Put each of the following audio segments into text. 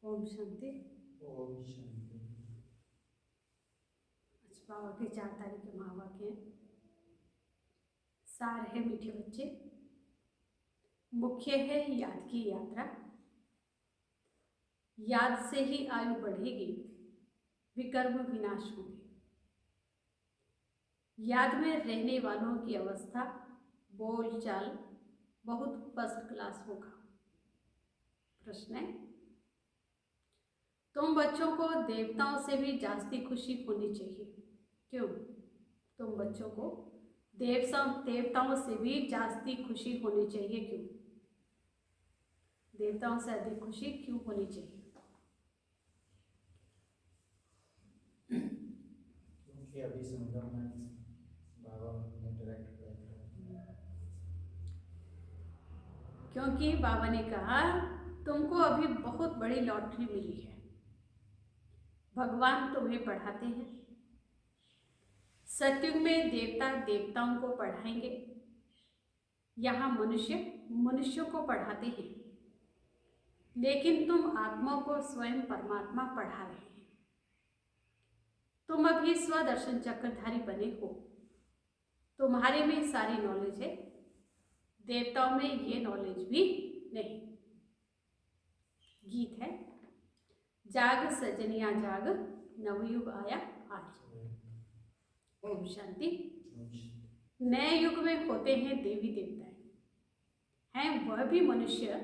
ओम शांति। ओम शांति। आज बाबा के 4 तारीख के महावाक्य हैं। सार है मीठे बच्चे, मुख्य है याद की यात्रा। याद से ही आयु बढ़ेगी, विकर्म विनाश होंगे। याद में रहने वालों की अवस्था बोल चाल बहुत फर्स्ट क्लास होगा। प्रश्न है, तुम बच्चों को देवताओं से भी जास्ती खुशी होनी चाहिए। क्यों? तुम बच्चों को देवताओं से भी जास्ती खुशी होनी चाहिए। क्यों? देवताओं से अधिक खुशी क्यों होनी चाहिए? क्योंकि अभी संगम में बाबा ने डायरेक्ट किया। क्योंकि बाबा ने कहा तुमको अभी बहुत बड़ी लॉटरी मिली है। भगवान तुम्हें पढ़ाते हैं। सत्युग में देवता देवताओं को पढ़ाएंगे, यहाँ मनुष्य मनुष्यों को पढ़ाते हैं। लेकिन तुम आत्मा को स्वयं परमात्मा पढ़ा रहे हैं। तुम अभी स्वदर्शन चक्रधारी बने हो। तुम्हारे में सारी नॉलेज है, देवताओं में ये नॉलेज भी नहीं। गीत है, जाग सजनिया जाग, नवयुग आया आज। ओम शांति। नए युग में होते हैं देवी देवताएं, हैं वह भी मनुष्य,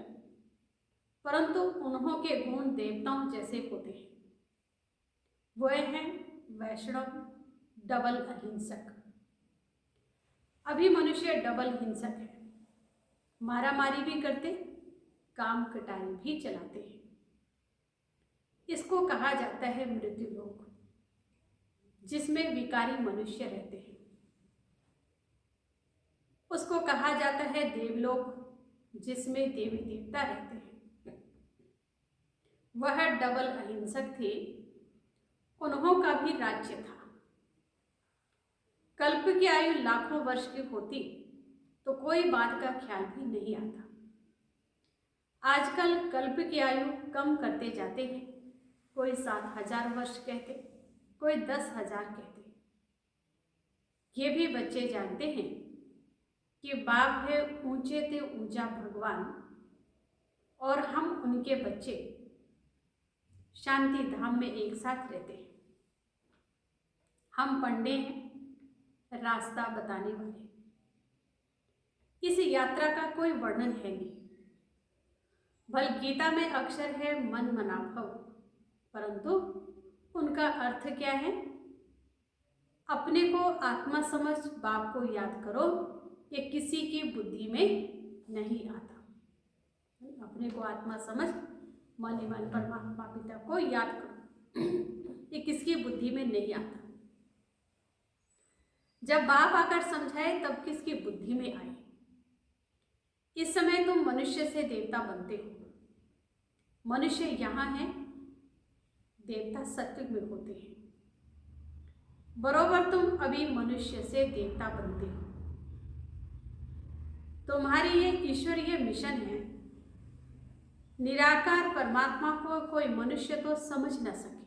परंतु उन्हों के गुण देवताओं जैसे होते हैं। वह हैं वैष्णव, डबल अहिंसक। अभी मनुष्य डबल हिंसक है, मारामारी भी करते, काम कटाई भी चलाते हैं। इसको कहा जाता है मृत्यु लोक, जिसमें विकारी मनुष्य रहते हैं। उसको कहा जाता है देवलोक, जिसमें देवी देवता रहते हैं। वह डबल अहिंसक थे, उन्हों का भी राज्य था। कल्प की आयु लाखों वर्ष की होती तो कोई बात का ख्याल भी नहीं आता। आजकल कल्प की आयु कम करते जाते हैं। कोई 7,000 वर्ष कहते, कोई 10,000 कहते। ये भी बच्चे जानते हैं कि बाप है ऊंचे ते ऊंचा भगवान, और हम उनके बच्चे शांति धाम में एक साथ रहते हैं। हम पंडे हैं, रास्ता बताने वाले। इस यात्रा का कोई वर्णन है नहीं। भल गीता में अक्षर है मन मना भव, परंतु उनका अर्थ क्या है? अपने को आत्मा समझ बाप को याद करो, ये किसी की बुद्धि में नहीं आता। अपने को आत्मा समझ मन मन परमात्मा पिता को याद करो, ये किसकी बुद्धि में नहीं आता। जब बाप आकर समझाए तब किसकी बुद्धि में आए। इस समय तुम मनुष्य से देवता बनते हो। मनुष्य यहाँ है, देवता सत्युग में होते हैं। बरोबर तुम अभी मनुष्य से देवता बनते हो। तुम्हारी ये ईश्वरीय मिशन है। निराकार परमात्मा को कोई मनुष्य तो समझ न सके।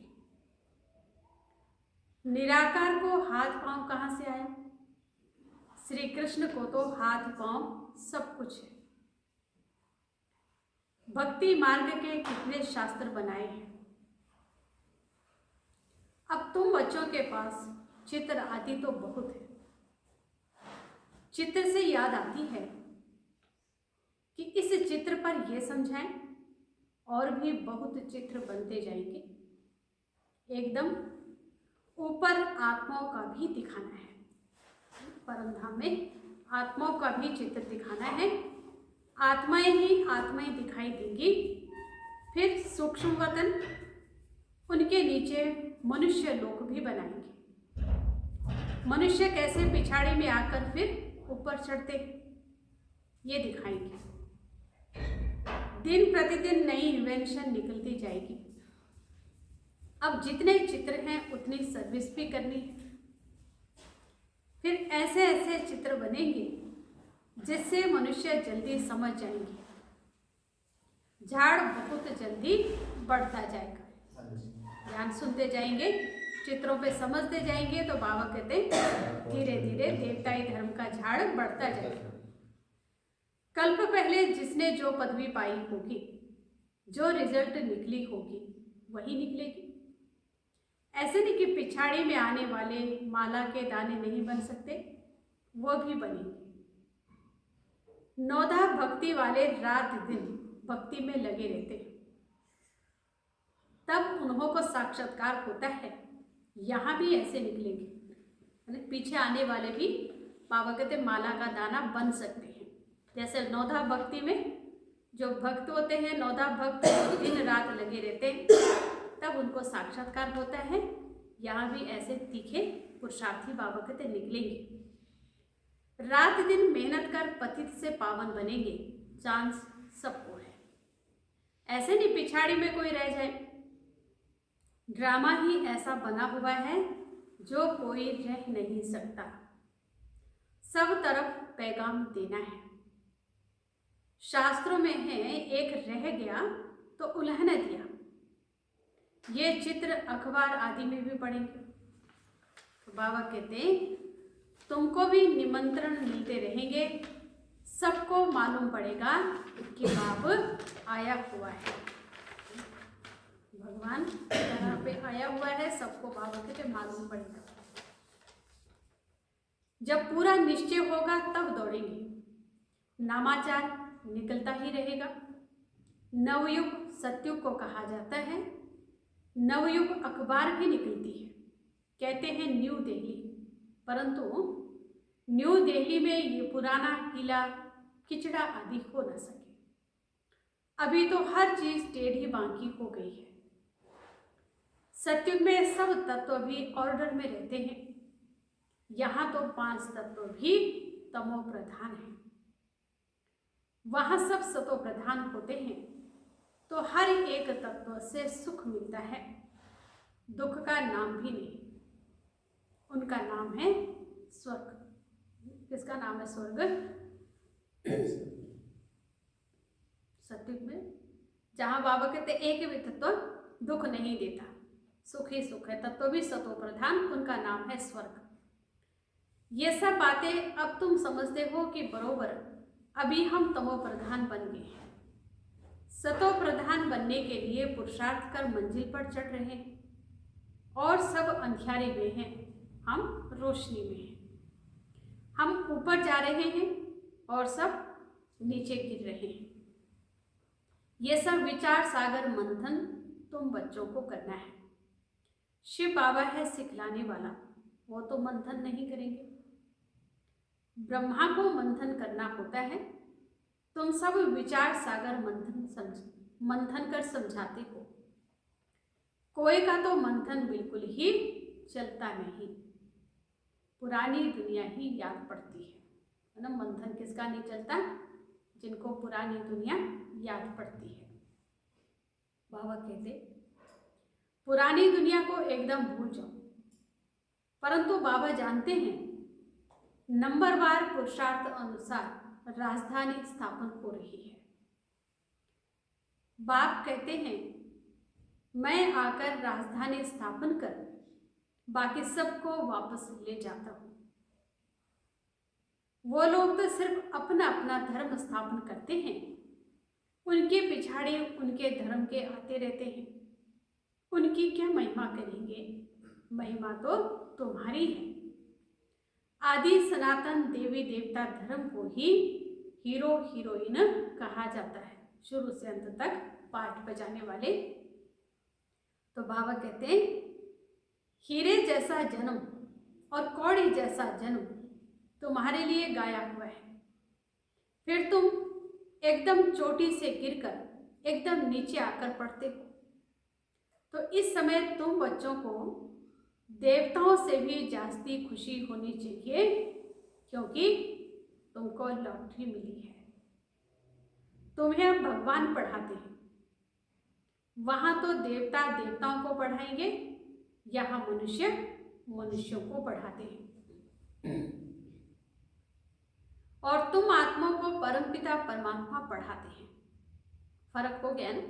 निराकार को हाथ पांव कहाँ से आया? श्री कृष्ण को तो हाथ पांव सब कुछ है। भक्ति मार्ग के कितने शास्त्र बनाए हैं। अब तुम बच्चों के पास चित्र आदि तो बहुत है। चित्र से याद आती है कि इस चित्र पर यह समझाएं, और भी बहुत चित्र बनते जाएंगे। एकदम ऊपर आत्माओं का भी दिखाना है। परमधाम में आत्माओं का भी चित्र दिखाना है। आत्माएं ही आत्माएं दिखाई देंगी। फिर सूक्ष्म वतन, उनके नीचे मनुष्य लोक भी बनाएंगे। मनुष्य कैसे पिछाड़ी में आकर फिर ऊपर चढ़ते, ये दिखाएंगे। दिन प्रतिदिन नई इन्वेंशन निकलती जाएगी। अब जितने चित्र हैं उतनी सर्विस भी करनी है। फिर ऐसे ऐसे चित्र बनेंगे जिससे मनुष्य जल्दी समझ जाएंगे। झाड़ बहुत जल्दी बढ़ता जाएगा। हाँ जी। ध्यान सुनते जाएंगे, चित्रों पे समझते जाएंगे तो बाबा कहते हैं धीरे धीरे देवताई धर्म का झाड़ बढ़ता जाएगा। कल्प पहले जिसने जो पदवी पाई होगी, जो रिजल्ट निकली होगी, वही निकलेगी। ऐसे नहीं कि पिछाड़ी में आने वाले माला के दाने नहीं बन सकते, वो भी बनेंगे। नौधा भक्ति वाले रात दिन भक्ति में लगे रहते हैं, तब उन्हों को साक्षात्कार होता है। यहाँ भी ऐसे निकलेंगे, पीछे आने वाले भी बाबा कहते माला का दाना बन सकते हैं। जैसे नौधा भक्ति में जो भक्त होते हैं, नौधा भक्त दिन रात लगे रहते हैं, तब उनको साक्षात्कार होता है। यहाँ भी ऐसे तीखे पुरुषार्थी बाबा कहते निकलेंगे। रात दिन मेहनत कर पतित से पावन बनेंगे, चांस सबको है। ऐसे नहीं पिछाड़ी में कोई रह जाए। ड्रामा ही ऐसा बना हुआ है जो कोई रह नहीं सकता। सब तरफ पैगाम देना है। शास्त्रों में है एक रह गया तो उल्ह न दिया। ये चित्र अखबार आदि में भी पढ़ेंगे। तो बाबा कहते हैं तुमको भी निमंत्रण मिलते रहेंगे, सबको मालूम पड़ेगा कि बाप आया हुआ है। भगवान यहाँ पे आया हुआ है, सबको बाबा कहते मालूम पड़ेगा। जब पूरा निश्चय होगा तब दौड़ेंगे। नामाचार निकलता ही रहेगा। नवयुग सत्युग को कहा जाता है। नवयुग अखबार भी निकलती है, कहते हैं न्यू दिल्ली, परंतु न्यू दिल्ली में ये पुराना किला किचड़ा आदि हो न सके। अभी तो हर चीज टेढ़ी बांकी हो गई है। सत्युग में सब तत्व भी ऑर्डर में रहते हैं। यहाँ तो 5 तत्व भी तमो प्रधान है। वहाँ सब सतो प्रधान होते हैं, तो हर एक तत्व से सुख मिलता है, दुख का नाम भी नहीं। उनका नाम है स्वर्ग। किसका नाम है स्वर्ग? सत्युग में जहाँ बाबा कहते एक भी तत्व दुख नहीं देता, सुख ही सुख है, तत्व भी सतो प्रधान, उनका नाम है स्वर्ग। ये सब बातें अब तुम समझते हो कि बरोबर अभी हम तमो प्रधान बन गए हैं। सतो प्रधान बनने के लिए पुरुषार्थ कर मंजिल पर चढ़ रहे हैं, और सब अंधियारे में हैं, हम रोशनी में हैं। हम ऊपर जा रहे हैं और सब नीचे गिर रहे हैं। ये सब विचार सागर मंथन तुम बच्चों को करना है। शिव बाबा है सिखलाने वाला, वो तो मंथन नहीं करेंगे। ब्रह्मा को मंथन करना होता है। तुम सब विचार सागर मंथन कर समझाते हो। कोई का तो मंथन बिल्कुल ही चलता नहीं, पुरानी दुनिया ही याद पड़ती है ना। मंथन किसका नहीं चलता? जिनको पुरानी दुनिया याद पड़ती है। बाबा कहते पुरानी दुनिया को एकदम भूल जाओ, परंतु बाबा जानते हैं नंबरवार पुरुषार्थ अनुसार राजधानी स्थापन हो रही है। बाप कहते हैं मैं आकर राजधानी स्थापन कर बाकी सबको वापस ले जाता हूँ। वो लोग तो सिर्फ अपना अपना धर्म स्थापन करते हैं, उनके पिछाड़े उनके धर्म के आते रहते हैं। उनकी क्या महिमा करेंगे? महिमा तो तुम्हारी है। आदि सनातन देवी देवता धर्म को ही हीरो हीरोइन कहा जाता है, शुरू से अंत तक पाठ बजाने वाले। तो बाबा कहते हैं हीरे जैसा जन्म और कौड़ी जैसा जन्म तुम्हारे लिए गाया हुआ है। फिर तुम एकदम चोटी से गिरकर एकदम नीचे आकर पड़ते हो। तो इस समय तुम बच्चों को देवताओं से भी जास्ती खुशी होनी चाहिए, क्योंकि तुमको लॉटरी मिली है। तुम्हें भगवान पढ़ाते हैं, वहां तो देवता देवताओं को पढ़ाएंगे, यहाँ मनुष्य मनुष्यों को पढ़ाते हैं। और तुम आत्मा को परमपिता परमात्मा पढ़ाते हैं। फर्क हो गया ना?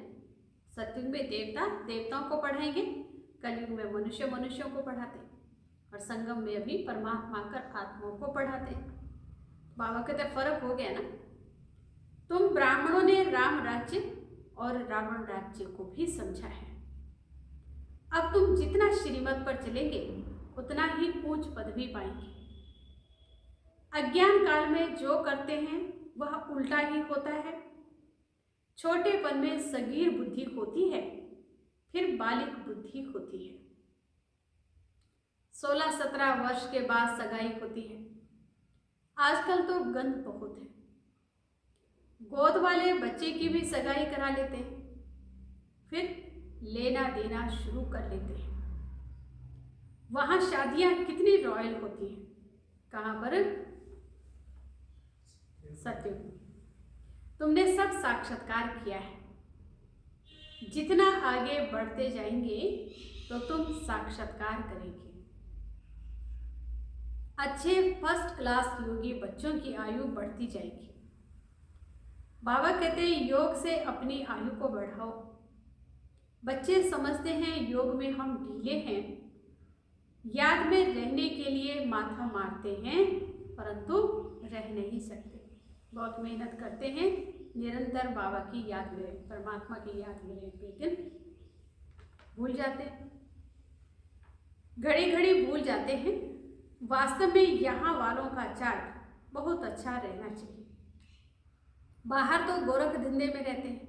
सतयुग में देवता देवताओं को पढ़ाएंगे, कलयुग में मनुष्य मनुष्यों को पढ़ाते, और संगम में अभी परमात्मा कर आत्माओं को पढ़ाते। बाबा कहते फर्क हो गया ना। तुम ब्राह्मणों ने राम राज्य और रावण राज्य को भी समझा है। अब तुम जितना श्रीमत पर चलेंगे उतना ही ऊंच पदवी पाएंगे। अज्ञान काल में जो करते हैं वह उल्टा ही होता है। छोटेपन में सगीर बुद्धि होती है, फिर बालिक बुद्धि होती है। 16-17 वर्ष के बाद सगाई होती है। आजकल तो गंध बहुत है। गोद वाले बच्चे की भी सगाई करा लेते हैं, फिर लेना देना शुरू कर लेते हैं। वहां शादियां कितनी रॉयल होती हैं। कहां पर? सत्युग। तुमने सब साक्षात्कार किया है। जितना आगे बढ़ते जाएंगे तो तुम साक्षात्कार करेंगे। अच्छे फर्स्ट क्लास योगी बच्चों की आयु बढ़ती जाएगी। बाबा कहते हैं योग से अपनी आयु को बढ़ाओ। बच्चे समझते हैं योग में हम ढीले हैं, याद में रहने के लिए माथा मारते हैं, परंतु रह नहीं सकते। बहुत मेहनत करते हैं, निरंतर बाबा की याद में, परमात्मा की याद में, लेकिन भूल जाते हैं, घड़ी घड़ी भूल जाते हैं। वास्तव में यहाँ वालों का चार्ट बहुत अच्छा रहना चाहिए। बाहर तो गोरख धंधे में रहते हैं,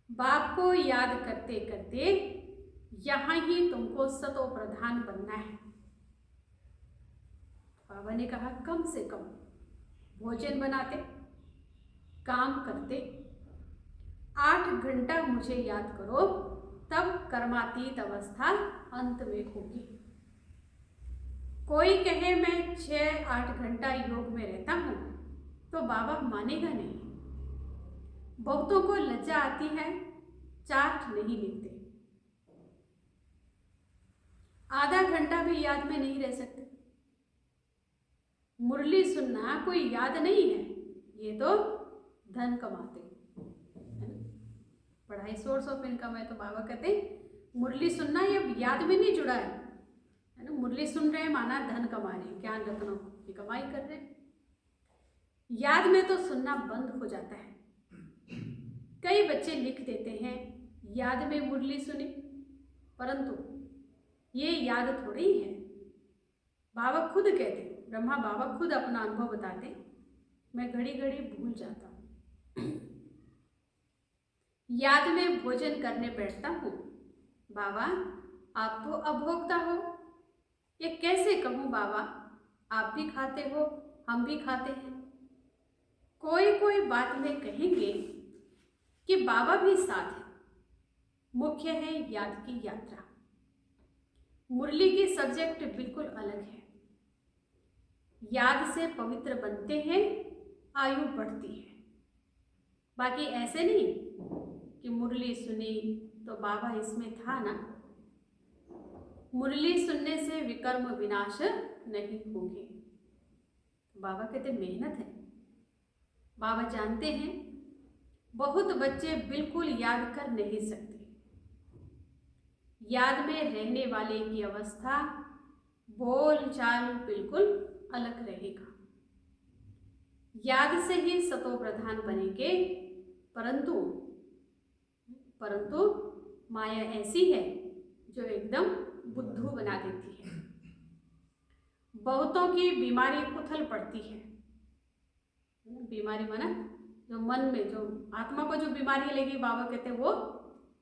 बाप को याद करते करते यहाँ ही तुमको सतो प्रधान बनना है। बाबा ने कहा कम से कम भोजन बनाते, काम करते, 8 घंटा मुझे याद करो, तब कर्मातीत अवस्था अंत में होगी। कोई कहे मैं 6-8 घंटा योग में रहता हूं तो बाबा मानेगा नहीं। बहुतों को लज्जा आती है, चार्ट नहीं लिखते, आधा घंटा भी याद में नहीं रह सकते। मुरली सुनना कोई याद नहीं है, ये तो धन कमाते है। पढ़ाई सोर्स ऑफ इनकम है, तो बाबा कहते मुरली सुनना ये याद में नहीं जुड़ा है ना। मुरली सुन रहे हैं माना धन कमा रहे हैं, ज्ञान रत्नों की कमाई कर रहे हैं। याद में तो सुनना बंद हो जाता है। कई बच्चे लिख देते हैं याद में मुरली सुनी, परंतु ये याद थोड़ी है। बाबा खुद कहते, ब्रह्मा बाबा खुद अपना अनुभव बताते, मैं घड़ी घड़ी भूल जाता हूँ। याद में भोजन करने बैठता हूँ, बाबा आप तो अभोक्ता हो, ये कैसे कहूँ बाबा, आप भी खाते हो हम भी खाते हैं। कोई कोई बात में कहेंगे कि बाबा भी साथ है, मुख्य है याद की यात्रा। मुरली की सब्जेक्ट बिल्कुल अलग है। याद से पवित्र बनते हैं, आयु बढ़ती है। बाकी ऐसे नहीं कि मुरली सुनी तो बाबा इसमें था ना। मुरली सुनने से विकर्म विनाश नहीं होंगे। बाबा कहते मेहनत है। बाबा जानते हैं बहुत बच्चे बिल्कुल याद कर नहीं सकते। याद में रहने वाले की अवस्था, बोल चाल बिल्कुल अलग रहेगा। याद से ही सतो प्रधान बनेंगे, परंतु माया ऐसी है जो एकदम बुद्धू बना देती है। बहुतों की बीमारी उथल पड़ती है। बीमारी माना जो मन में, जो आत्मा को जो बीमारी लगी, बाबा कहते वो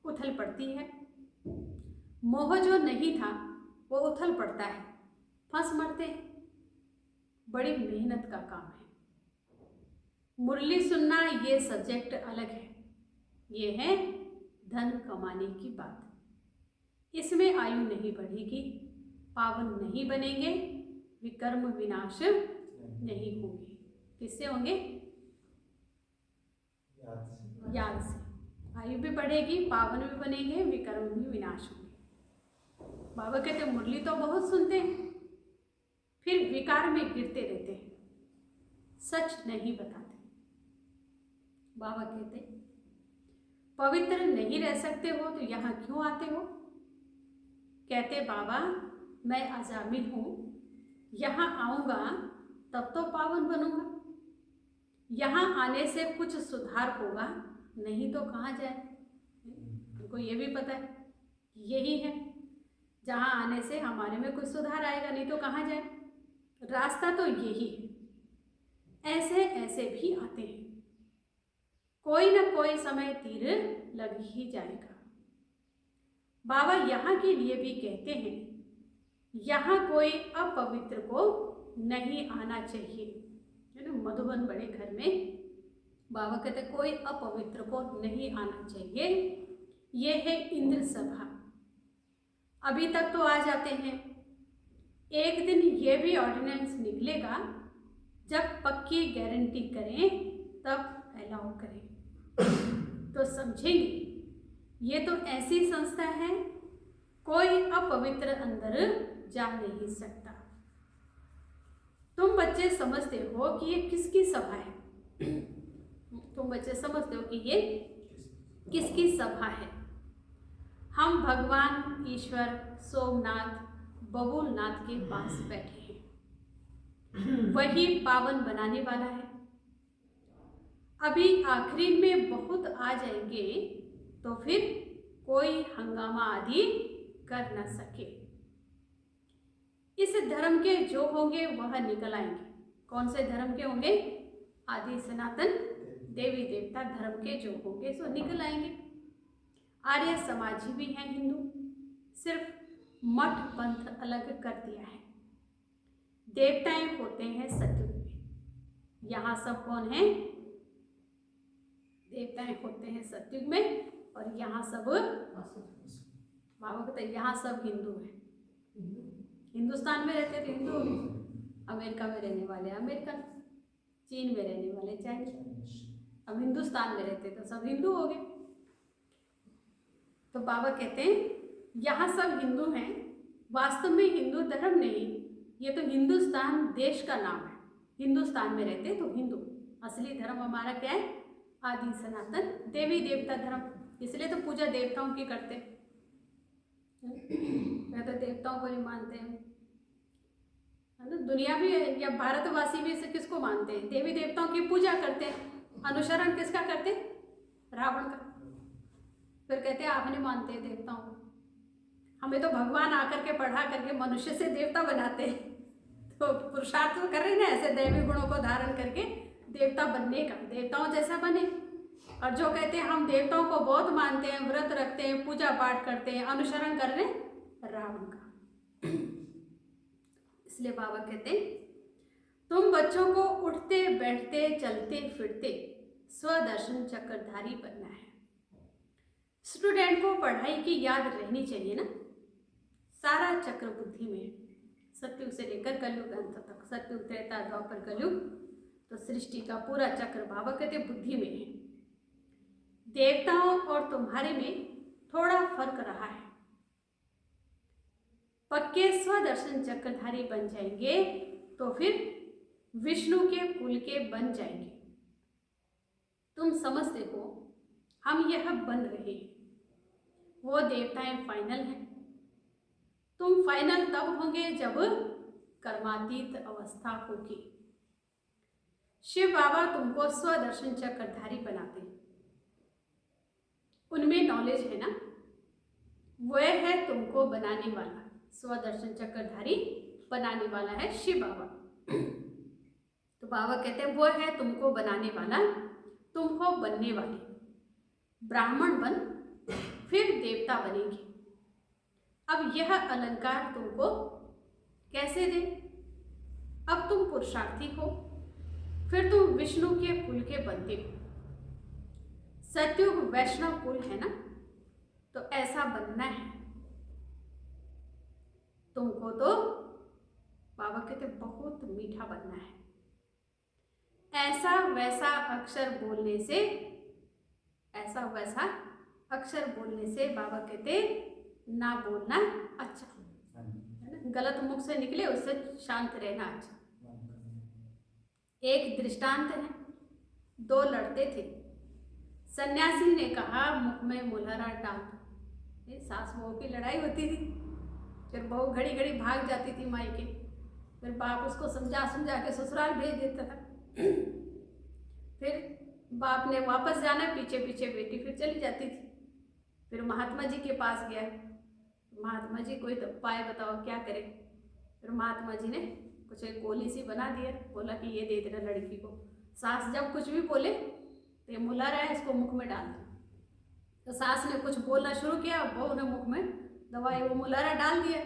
उथल पड़ती है। मोह जो नहीं था वो उथल पड़ता है, फंस मरते हैं। बड़ी मेहनत का काम है। मुरली सुनना ये सब्जेक्ट अलग है, ये है धन कमाने की बात। इसमें आयु नहीं बढ़ेगी, पावन नहीं बनेंगे, विकर्म विनाश नहीं होंगे। किससे होंगे? याद से। आयु भी बढ़ेगी, पावन भी बनेंगे, विकर्म भी विनाश होंगे। बाबा कहते मुरली तो बहुत सुनते हैं, फिर विकार में गिरते रहते हैं, सच नहीं बताते। बाबा कहते पवित्र नहीं रह सकते हो तो यहाँ क्यों आते हो? कहते बाबा मैं अजामिल हूँ, यहाँ आऊँगा तब तो पावन बनूंगा, यहाँ आने से कुछ सुधार होगा, नहीं तो कहाँ जाए। उनको ये भी पता है यही है, जहाँ आने से हमारे में कुछ सुधार आएगा, नहीं तो कहाँ जाए। रास्ता तो यही है। ऐसे ऐसे भी आते हैं, कोई ना कोई समय तीर लग ही जाएगा। बाबा यहाँ के लिए भी कहते हैं, यहाँ कोई अपवित्र को नहीं आना चाहिए, है ना। मधुबन बड़े घर में बाबा कहते कोई अपवित्र को नहीं आना चाहिए। ये है इंद्र सभा। अभी तक तो आ जाते हैं, एक दिन ये भी ऑर्डिनेंस निकलेगा, जब पक्की गारंटी करें तब अलाउ करें, तो समझेंगे ये तो ऐसी संस्था है कोई अपवित्र अंदर जा नहीं सकता। तुम बच्चे समझते हो कि ये किसकी सभा है? तुम बच्चे समझते हो कि ये किसकी सभा है? हम भगवान ईश्वर सोमनाथ बबूलनाथ के पास बैठे हैं, वही पावन बनाने वाला है। अभी आखिरी में बहुत आ जाएंगे तो फिर कोई हंगामा आदि कर न सके। इस धर्म के जो होंगे वह निकल आएंगे। कौन से धर्म के होंगे? आदि सनातन देवी देवता धर्म के जो होंगे सो निकल आएंगे। आर्य समाजी भी हैं हिंदू, सिर्फ मठ पंथ अलग कर दिया है। देवताएं होते हैं सतयुग में। यहाँ सब कौन है? देवताएं होते हैं सतयुग में, और यहाँ सब बाबा कहते हैं यहाँ सब हिंदू हैं। हिंदुस्तान में रहते तो हिंदू हो गए, अमेरिका में रहने वाले अमेरिकन, चीन में रहने वाले चाइनीज, अब हिंदुस्तान में रहते तो सब हिंदू हो गए। तो बाबा कहते हैं यहाँ सब हिंदू हैं, वास्तव में हिंदू धर्म नहीं, ये तो हिंदुस्तान देश का नाम है। हिंदुस्तान में रहते तो हिंदू, असली धर्म हमारा क्या है? आदि सनातन देवी देवता धर्म। इसलिए तो पूजा देवताओं की करते हैं, मैं तो देवताओं को ही मानते हैं, है ना। दुनिया भी या भारतवासी भी इसे किसको मानते हैं? देवी देवताओं की पूजा करते हैं। अनुसरण किसका करते हैं? रावण का। फिर कहते हैं आप नहीं मानते देवताओं को। हमें तो भगवान आकर के पढ़ा करके मनुष्य से देवता बनाते हैं, तो पुरुषार्थ तो कर रहे ना ऐसे दैवी गुणों को धारण करके देवता बनने का, देवताओं जैसा बने। और जो कहते हैं हम देवताओं को बहुत मानते हैं, व्रत रखते हैं, पूजा पाठ करते हैं, अनुसरण कर रहे रावण का। इसलिए बाबा कहते हैं तुम बच्चों को उठते बैठते चलते फिरते स्वदर्शन चक्रधारी बनना है। स्टूडेंट को पढ़ाई की याद रहनी चाहिए ना। सारा चक्र बुद्धि में है, सतयुग से लेकर कलयुग अंत तक, सतयुग त्रेता द्वापर कलयुग, तो सृष्टि का पूरा चक्र बाबा कहते बुद्धि में है। देवताओं और तुम्हारे में थोड़ा फर्क रहा है। पक्के स्वदर्शन चक्रधारी बन जाएंगे तो फिर विष्णु के कुल के बन जाएंगे। तुम समझते हो हम यह बन रहे हैं, वो देवताएं फाइनल हैं। तुम फाइनल तब होंगे जब कर्मातीत अवस्था होगी। शिव बाबा तुमको स्वदर्शन चक्रधारी बनाते हैं, उनमें नॉलेज है ना, वह है तुमको बनाने वाला। स्वदर्शन चक्रधारी बनाने वाला है शिव बाबा। तो बाबा कहते हैं वो है तुमको बनाने वाला, तुम हो बनने वाले। ब्राह्मण बन फिर देवता बनेंगे। अब यह अलंकार तुमको कैसे दे? अब तुम पुरुषार्थी हो, फिर तुम विष्णु के कुल के बनते हो। सतयुग वैष्णव कुल है ना, तो ऐसा बनना है तुमको। तो बाबा कहते बहुत मीठा बनना है। ऐसा वैसा अक्षर बोलने से, ऐसा वैसा अक्षर बोलने से बाबा कहते ना बोलना अच्छा है ना। गलत मुख से निकले उससे शांत रहना अच्छा। एक दृष्टांत है, दो लड़ते थे, सन्यासी ने कहा, मुख में मुलहरा डाल। सास बहू की लड़ाई होती थी, फिर बहू घड़ी घड़ी भाग जाती थी मायके, फिर बाप उसको समझा समझा के ससुराल भेज देता था। फिर बाप ने वापस जाना, पीछे पीछे बेटी फिर चली जाती थी। फिर महात्मा जी के पास गया, महात्मा जी कोई उपाय बताओ क्या करे। फिर महात्मा जी ने कुछ एक गोली सी बना दिया, बोला कि ये दे देना लड़की को। सास जब कुछ भी बोले तो ये मुलहरा है, इसको मुख में डाल दो। तो सास ने कुछ बोलना शुरू किया, बहू ने मुख में दवाई वो मुलहरा डाल दिया,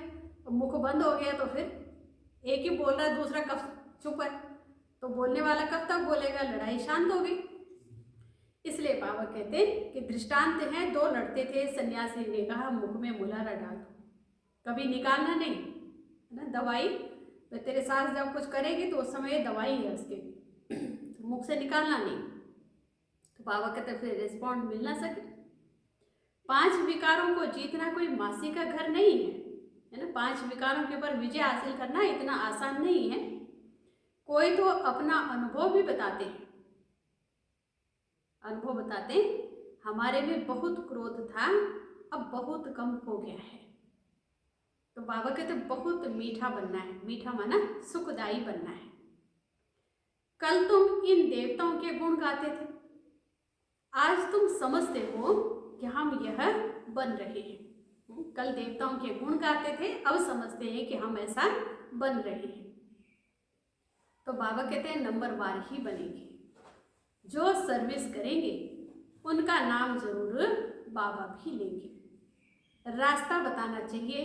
तो मुख बंद हो गया। तो फिर एक ही बोल रहा है, दूसरा कब चुप है, तो बोलने वाला कब तक बोलेगा, लड़ाई शांत हो गई। इसलिए बाबा कहते हैं कि दृष्टांत है, दो लड़ते थे, सन्यासी ने कहा मुख में मुलहरा डाल दो, कभी निकालना नहीं है ना। दवाई तो तेरे सास जब कुछ करेगी तो उस समय दवाई है उसके, तो मुख से निकालना नहीं। तो बाबा कहते फिर रिस्पॉन्ड मिल ना सके। 5 विकारों को जीतना कोई मासी का घर नहीं है ना। 5 विकारों के ऊपर विजय हासिल करना इतना आसान नहीं है। कोई तो अपना अनुभव भी बताते हैं, अनुभव बताते हैं, हमारे में बहुत क्रोध था, अब बहुत कम हो गया है। तो बाबा कहते बहुत मीठा बनना है, मीठा माना सुखदायी बनना है। कल तुम इन देवताओं के गुण गाते थे, आज तुम समझते हो कि हम यह बन रहे हैं। कल देवताओं के गुण गाते थे, अब समझते हैं कि हम ऐसा बन रहे हैं। तो बाबा कहते हैं नंबरवार ही बनेंगे, जो सर्विस करेंगे उनका नाम जरूर बाबा भी लेंगे। रास्ता बताना चाहिए,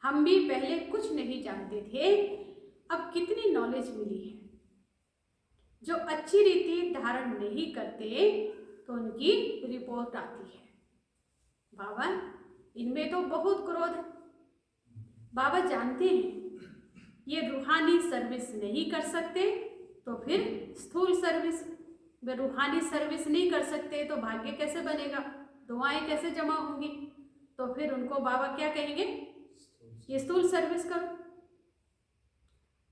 हम भी पहले कुछ नहीं जानते थे, अब कितनी नॉलेज मिली है। जो अच्छी रीति धारण नहीं करते तो उनकी रिपोर्ट आती है, बाबा इनमें तो बहुत क्रोध है। बाबा जानते हैं ये रूहानी सर्विस नहीं कर सकते तो फिर स्थूल सर्विस, वे रूहानी सर्विस नहीं कर सकते तो भाग्य कैसे बनेगा, दुआएं कैसे जमा होंगी। तो फिर उनको बाबा क्या कहेंगे, ये स्थूल सर्विस करो।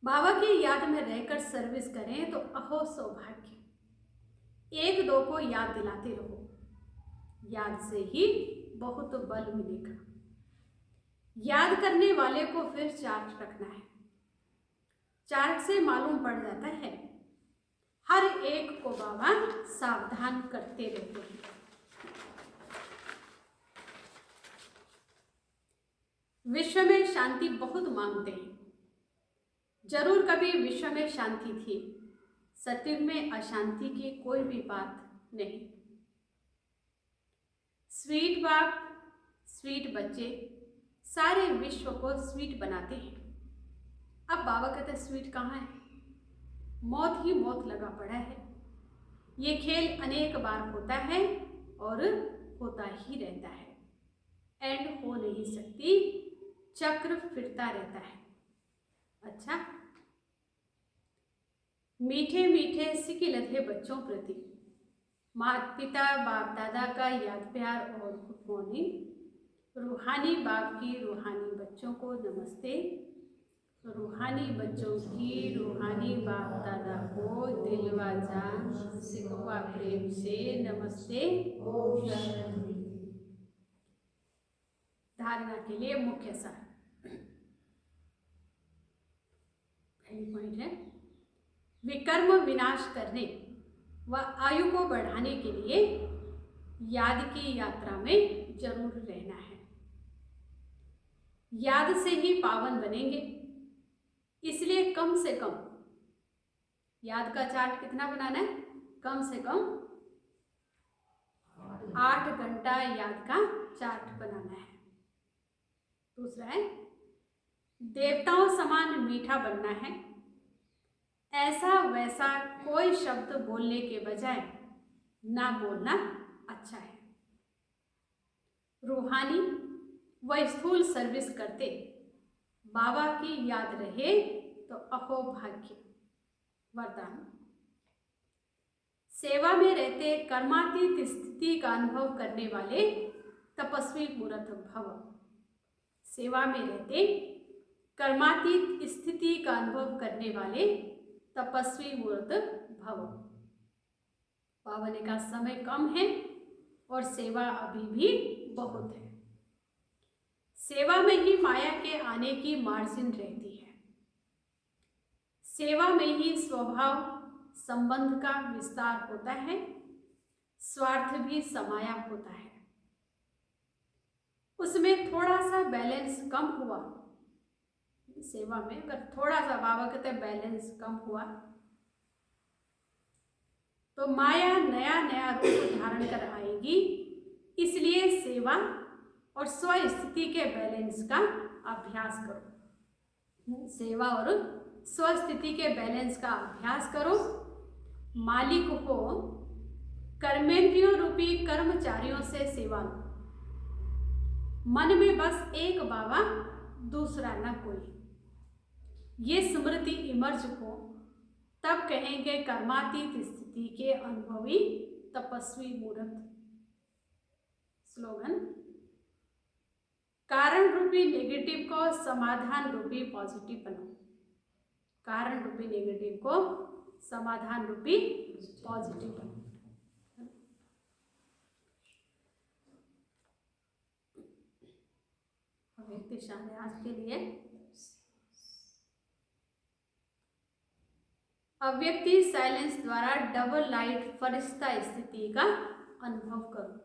बाबा की याद में रहकर सर्विस करें तो अहो सौभाग्य। 1-2 को याद दिलाते रहो, याद से ही बहुत बल मिलेगा। याद करने वाले को फिर चार्ट रखना है, चार्ट से मालूम पड़ जाता है। हर एक को बाबा सावधान करते रहते हैं। विश्व में शांति बहुत मांगते हैं, जरूर कभी विश्व में शांति थी, सत्युग में अशांति की कोई भी बात नहीं। स्वीट बाप स्वीट बच्चे सारे विश्व को स्वीट बनाते हैं। अब बाबा कहते हैं स्वीट कहाँ है, मौत ही मौत लगा पड़ा है। ये खेल अनेक बार होता है और होता ही रहता है, एंड हो नहीं सकती, चक्र फिरता रहता है। अच्छा, मीठे मीठे सिकिलधे बच्चों प्रति माता पिता बाप दादा का याद प्यार और गुड मॉर्निंग। रूहानी बाप की रूहानी बच्चों को नमस्ते, रूहानी बच्चों की रूहानी बाप दादा को दिलवा जान सिखवा प्रेम से नमस्ते। ओम शांति। धारणा के लिए मुख्य सार, पहली पॉइंट है विकर्म विनाश करने व आयु को बढ़ाने के लिए याद की यात्रा में जरूर रहना है। याद से ही पावन बनेंगे, इसलिए कम से कम याद का चार्ट कितना बनाना है, कम से कम 8 घंटा याद का चार्ट बनाना है। दूसरा है देवताओं समान मीठा बनना है। ऐसा वैसा कोई शब्द बोलने के बजाय ना बोलना अच्छा है। रूहानी व स्थूल सर्विस करते बाबा की याद रहे तो अहो भाग्य वरदान। सेवा में रहते कर्मातीत स्थिति का अनुभव करने वाले तपस्वी मूर्त भव। सेवा में रहते कर्मातीत स्थिति का अनुभव करने वाले तपस्वी मूर्त भव। पावने का समय कम है और सेवा अभी भी बहुत है। सेवा में ही माया के आने की मार्जिन रहती है। सेवा में ही स्वभाव संबंध का विस्तार होता है, स्वार्थ भी समाया होता है। उसमें थोड़ा सा बैलेंस कम हुआ, सेवा में अगर थोड़ा सा बाबा कहते हैं बैलेंस कम हुआ तो माया नया नया रूप धारण कर आएगी। इसलिए सेवा और स्व स्थिति के बैलेंस का अभ्यास करो। सेवा और स्व स्थिति के बैलेंस का अभ्यास करो। मालिक को कर्मेंद्रियों रूपी कर्मचारियों से सेवा लो। मन में बस एक बाबा, दूसरा न कोई। ये स्मृति इमर्ज हो तब कहेंगे कर्मातीत स्थिति के अनुभवी तपस्वी मूर्त। स्लोगन, कारण रूपी नेगेटिव को समाधान रूपी पॉजिटिव बनाओ। कारण रूपी नेगेटिव को समाधान रूपी पॉजिटिव बनाओ। दिशा है आज के लिए अव्यक्ति साइलेंस द्वारा डबल लाइट फरिश्ता स्थिति का अनुभव करो।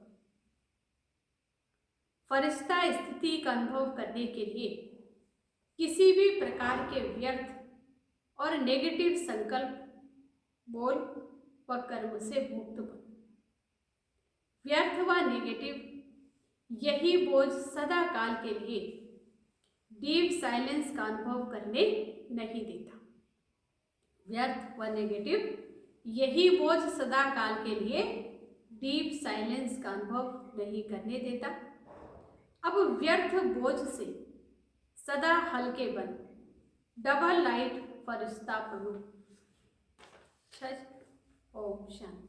फरिश्ता स्थिति का अनुभव करने के लिए किसी भी प्रकार के व्यर्थ और नेगेटिव संकल्प, बोल व कर्म से मुक्त बनो। व्यर्थ व नेगेटिव यही बोझ सदा काल के लिए डीप साइलेंस का अनुभव करने नहीं देता। व्यर्थ व नेगेटिव यही बोझ सदा काल के लिए डीप साइलेंस का अनुभव नहीं करने देता। अब व्यर्थ बोझ से सदा हल्के बन डबल लाइट फरिश्ता बनो। ओम शांति।